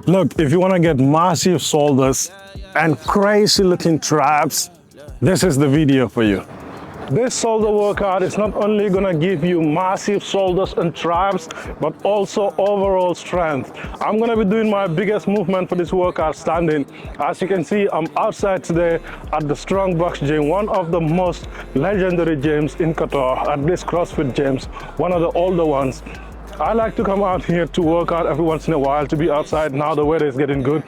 Look, if you want to get massive shoulders and crazy looking traps, this is the video for you. This shoulder workout is not only gonna give you massive shoulders and traps, but also overall strength. I'm gonna be doing my biggest movement for this workout standing. As you can see, I'm outside today at the Strong Box gym, one of the most legendary gyms in Qatar, at least CrossFit gyms, one of the older ones. I like to come out here to work out every once in a while, to be outside. Now the weather is getting good.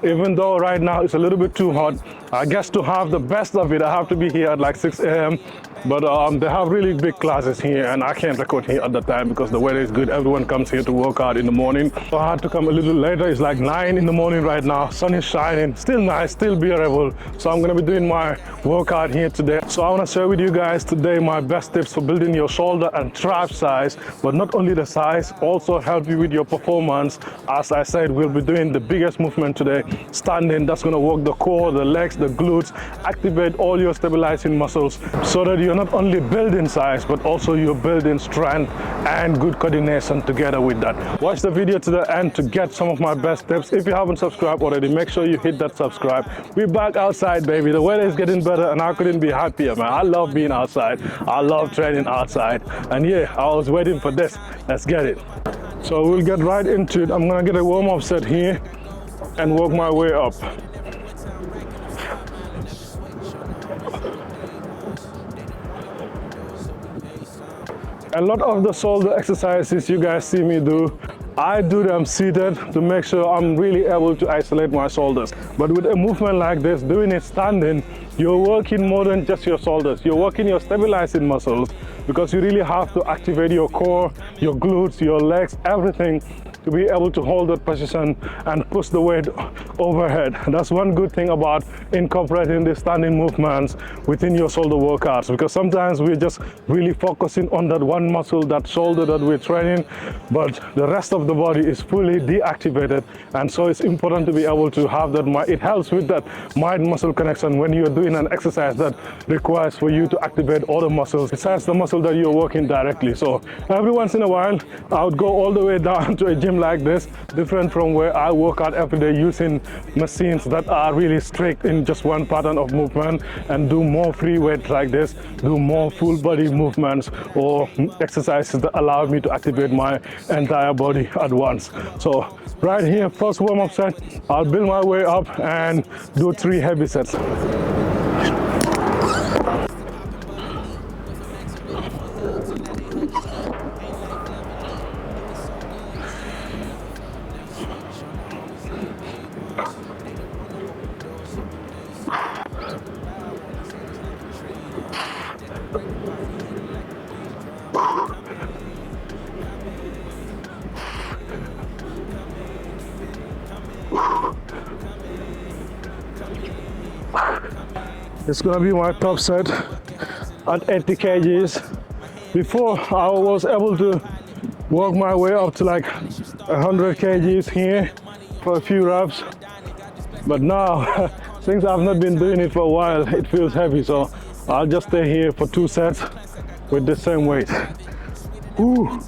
Even though right now it's a little bit too hot, I guess to have the best of it, I have to be here at like 6 a.m. But they have really big classes here and I can't record here at the time because the weather is good. Everyone comes here to work out in the morning. So I had to come a little later. It's like 9 in the morning right now. Sun is shining, still nice, still bearable. So I'm gonna be doing my workout here today. So I wanna share with you guys today my best tips for building your shoulder and trap size, but not only the size, also help you with your performance. As I said, we'll be doing the biggest movement today, standing. That's gonna work the core, the legs, the glutes, activate all your stabilizing muscles so that you're not only building size, but also you're building strength and good coordination together with that. Watch the video to the end to get some of my best tips. If you haven't subscribed already, make sure you hit that subscribe. We're back outside, baby. The weather is getting better and I couldn't be happier, man. I love being outside. I love training outside. And yeah, I was waiting for this. Let's get it. So we'll get right into it. I'm gonna get a warm-up set here and work my way up. A lot of the shoulder exercises you guys see me do, I do them seated to make sure I'm really able to isolate my shoulders. But with a movement like this, doing it standing, you're working more than just your shoulders. You're working your stabilizing muscles because you really have to activate your core, your glutes, your legs, everything to be able to hold that position and push the weight overhead. That's one good thing about incorporating the standing movements within your shoulder workouts, because sometimes we're just really focusing on that one muscle, that shoulder that we're training, but the rest of the body is fully deactivated. And so it's important to be able to have that. It helps with that mind-muscle connection when you're doing an exercise that requires for you to activate all the muscles besides the muscle that you're working directly. So every once in a while, I would go all the way down to a gym like this, different from where I work out every day using machines that are really strict in just one pattern of movement, and do more free weight like this, do more full body movements or exercises that allow me to activate my entire body at once. So right here, first warm-up set, I'll build my way up and do 3 heavy sets. It's gonna be my top set at 80 kgs. Before, I was able to work my way up to like 100 kgs here for a few reps. But now, since I've not been doing it for a while, it feels heavy. So I'll just stay here for 2 sets with the same weight. Ooh.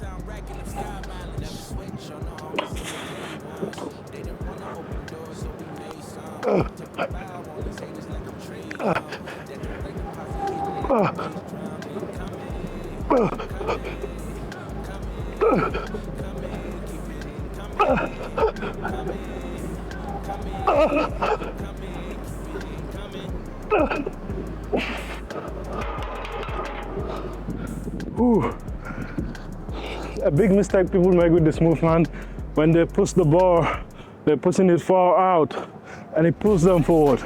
A big mistake people make with this movement, when they push the bar, they're pushing it far out and it pulls them forward.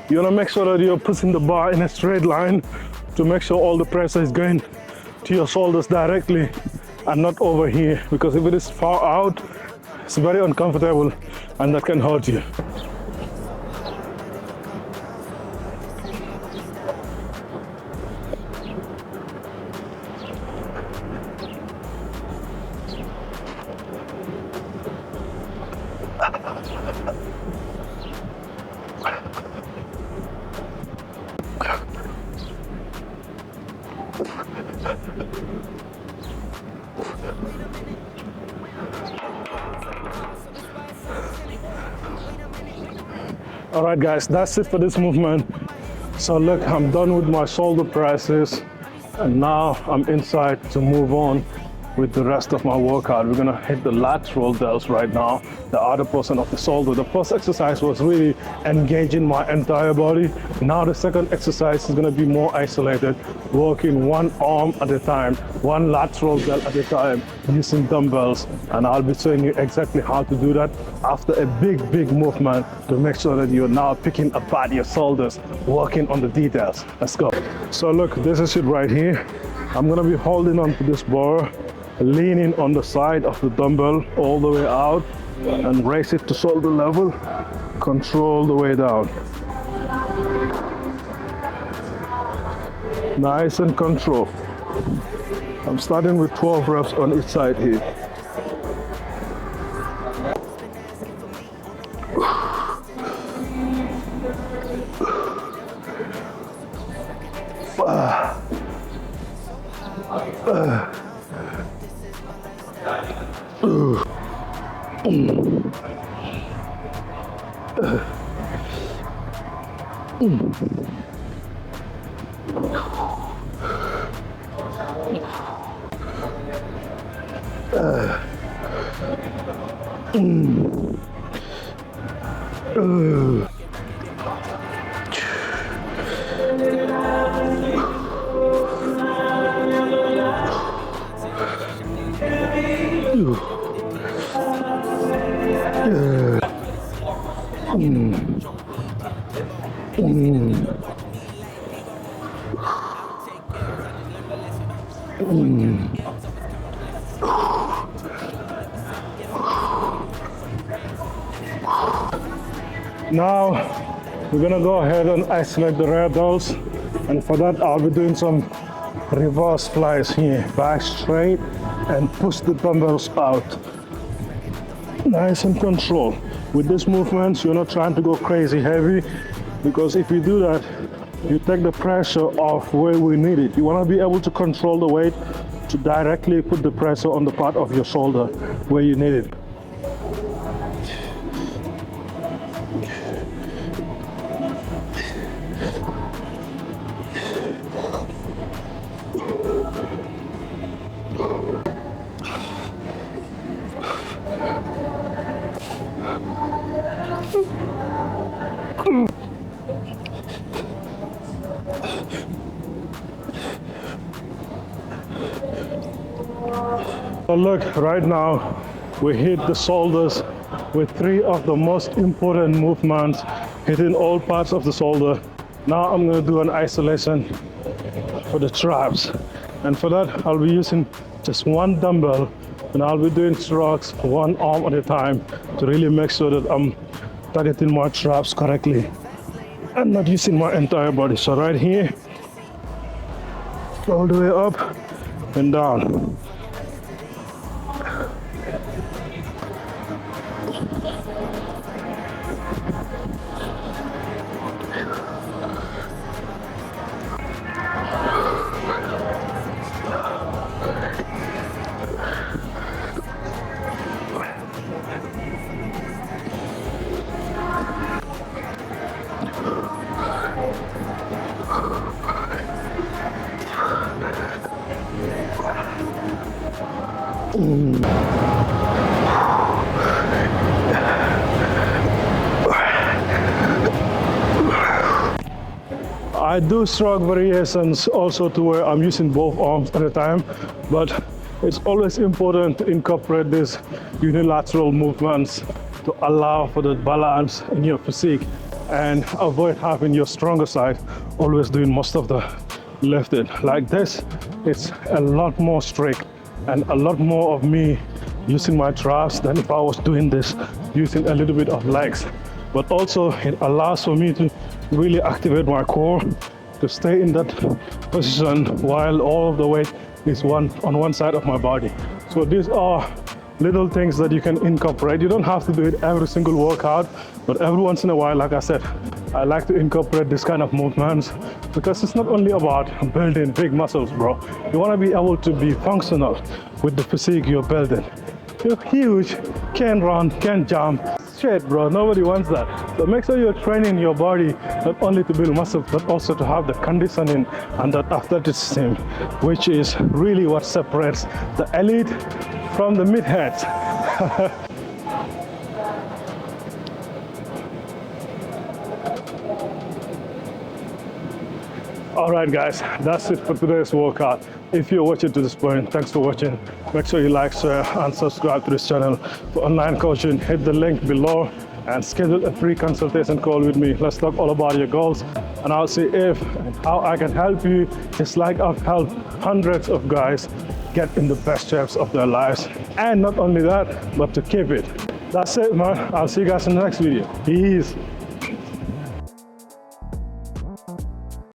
You want to make sure that you're pushing the bar in a straight line to make sure all the pressure is going to your shoulders directly and not over here, because if it is far out, it's very uncomfortable and that can hurt you. All right, guys, that's it for this movement. So look, I'm done with my shoulder presses, and now I'm inside to move on with the rest of my workout. We're gonna hit the lateral delts right now, the other portion of the shoulder. The first exercise was really engaging my entire body. Now the second exercise is gonna be more isolated, working one arm at a time, one lateral delt at a time, using dumbbells. And I'll be showing you exactly how to do that after a big movement to make sure that you're now picking apart your shoulders, working on the details. Let's go. So look, this is it right here. I'm gonna be holding on to this bar, leaning on the side of the dumbbell all the way out and raise it to shoulder level, control the way down. Nice and control. I'm starting with 12 reps on each side here. Now we're gonna go ahead and isolate the rear delts, and for that I'll be doing some reverse flies here, back straight and push the dumbbells out. Nice and control. With these movements, you're not trying to go crazy heavy, because if you do that, you take the pressure off where we need it. You want to be able to control the weight to directly put the pressure on the part of your shoulder where you need it. So look, right now we hit the shoulders with 3 of the most important movements, hitting all parts of the shoulder. Now I'm going to do an isolation for the traps, and for that I'll be using just one dumbbell, and I'll be doing strokes one arm at a time to really make sure that I'm targeting my traps correctly and not using my entire body. So right here, all the way up and down. I do stroke variations also to where I'm using both arms at a time, but it's always important to incorporate these unilateral movements to allow for the balance in your physique and avoid having your stronger side always doing most of the lifting. Like this, it's a lot more strict and a lot more of me using my traps than if I was doing this using a little bit of legs. But also it allows for me to really activate my core to stay in that position while all of the weight is on one side of my body. So these are little things that you can incorporate. You don't have to do it every single workout, but every once in a while, like I said, I like to incorporate this kind of movements because it's not only about building big muscles, bro. You want to be able to be functional with the physique you're building. You're huge, can run, can jump, straight, bro. Nobody wants that. So make sure you're training your body not only to build muscle, but also to have the conditioning and that athleticism, which is really what separates the elite from the meatheads. Alright guys, that's it for today's workout. If you're watching to this point, thanks for watching. Make sure you like, share and subscribe to this channel. For online coaching, hit the link below and schedule a free consultation call with me. Let's talk all about your goals and I'll see if and how I can help you, just like I've helped hundreds of guys get in the best shapes of their lives. And not only that, but to keep it. That's it, man. I'll see you guys in the next video. Peace.